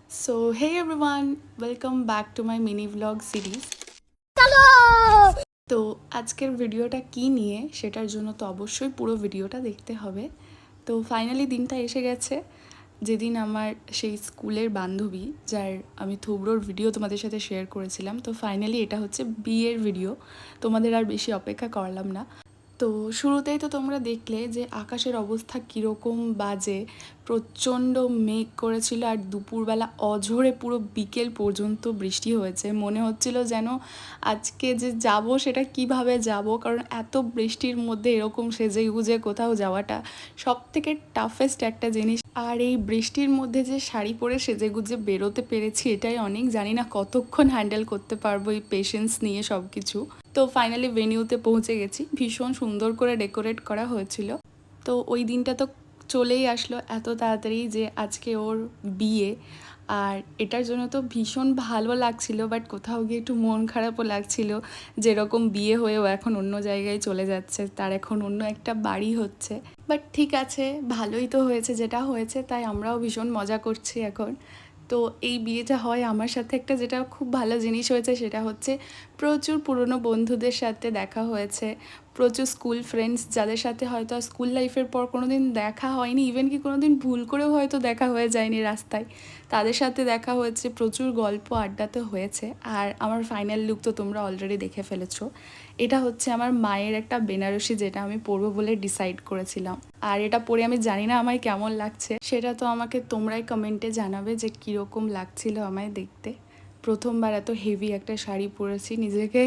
So, hey everyone, welcome back to my mini vlog series. তো আজকের ভিডিওটা কি নিয়ে সেটার জন্য তো অবশ্যই পুরো ভিডিওটা দেখতে হবে। তো ফাইনালি দিনটা এসে গেছে যেদিন আমার সেই স্কুলের বান্ধবী যার আমি থুবড়োর ভিডিও তোমাদের সাথে শেয়ার করেছিলাম, তো ফাইনালি এটা হচ্ছে বিয়ের ভিডিও। তোমাদের আর বেশি অপেক্ষা করলাম না। তো শুরুতেই তো তোমরা দেখলে যে আকাশের অবস্থা কীরকম বাজে, প্রচণ্ড মেঘ করেছিল আর দুপুরবেলা অঝোরে পুরো বিকেল পর্যন্ত বৃষ্টি হয়েছে। মনে হচ্ছিল যেন আজকে যে যাব সেটা কিভাবে যাব, কারণ এত বৃষ্টির মধ্যে এরকম সেজে গুজে কোথাও যাওয়াটা সব থেকে টাফেস্ট একটা জিনিস। আর এই বৃষ্টির মধ্যে যে শাড়ি পরে সেজে গুজে বেরোতে পেরেছি এটাই অনেক। জানি না কতক্ষণ হ্যান্ডেল করতে পারবো এই পেশেন্স নিয়ে সব কিছু। তো ফাইনালি ভেনিউতে পৌঁছে গেছি, ভীষণ সুন্দর করে ডেকোরেট করা হয়েছিল। তো ওই দিনটা তো চলেই আসলো এত তাড়াতাড়ি যে আজকে ওর বিয়ে, আর এটার জন্য তো ভীষণ ভালো লাগছিল, বাট কোথাও গিয়ে একটু মন খারাপও লাগছিল। যেরকম বিয়ে হয়েও এখন অন্য জায়গায় চলে যাচ্ছে, তার এখন অন্য একটা বাড়ি হচ্ছে। বাট ঠিক আছে, ভালোই তো হয়েছে যেটা হয়েছে, তাই আমরাও ভীষণ মজা করছি এখন। তো এই বিয়েটা হয় আমার সাথে, একটা যেটা খুব ভালো জিনিস হয়েছে সেটা হচ্ছে প্রচুর পুরনো বন্ধুদের সাথে দেখা হয়েছে, প্রচুর স্কুল ফ্রেন্ডস যাদের সাথে হয়তো স্কুল লাইফের পর কোনো দিন দেখা হয়নি, ইভেন কি কোনো দিন ভুল করেও হয়তো দেখা হয়ে যায়নি রাস্তায়, তাদের সাথে দেখা হয়েছে, প্রচুর গল্প আড্ডা তো হয়েছে। আর আমার ফাইনাল লুক তো তোমরা অলরেডি দেখে ফেলেছো। এটা হচ্ছে আমার মায়ের একটা বেনারসি, যেটা আমি পরবো বলে ডিসাইড করেছিলাম। আর এটা পরে আমি জানি না আমায় কেমন লাগছে, সেটা তো আমাকে তোমরাই কমেন্টে জানাবে যে কীরকম লাগছিল আমায় দেখতে। প্রথমবার এত হেভি একটা শাড়ি পরেছি, নিজেকে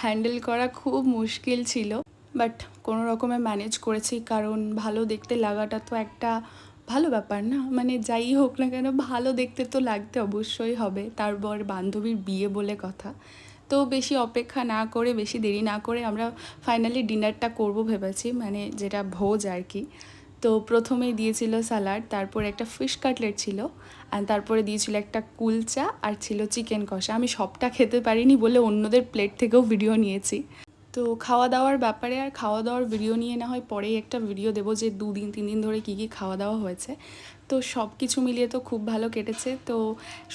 হ্যান্ডেল করা খুব মুশকিল ছিল, বাট কোনো রকমে ম্যানেজ করেছি, কারণ ভালো দেখতে লাগাটা তো একটা ভালো ব্যাপার না, মানে যাই হোক না কেন ভালো দেখতে তো লাগতে অবশ্যই হবে, তারপর বান্ধবীর বিয়ে বলে কথা। তো বেশি অপেক্ষা না করে, বেশি দেরি না করে আমরা ফাইনালি ডিনারটা করব ভেবেছি, মানে যেটা ভোজ আর কি। তো প্রথমেই দিয়েছিল স্যালাড, তারপরে একটা ফিশ কাটলেট ছিল, আর তারপরে দিয়েছিল একটা কুলচা, আর ছিল চিকেন কষা। আমি সবটা খেতে পারিনি বলে অন্যদের প্লেট থেকেও ভিডিও নিয়েছি। তো খাওয়া দাওয়ার ব্যাপারে আর খাওয়া দাওয়ার ভিডিও নিয়ে না হয় পরেই একটা ভিডিও দেবো যে 2-3 দিন ধরে কী কী খাওয়া দাওয়া হয়েছে। তো সব কিছু মিলিয়ে তো খুব ভালো কেটেছে। তো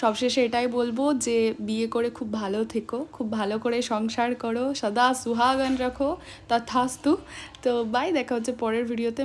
সবশেষে এটাই বলবো যে বিয়ে করে খুব ভালো থেকো, খুব ভালো করে সংসার করো, সদা সুহাগান রাখো তথাস্তু। তো বাই, দেখা হচ্ছে পরের ভিডিওতে।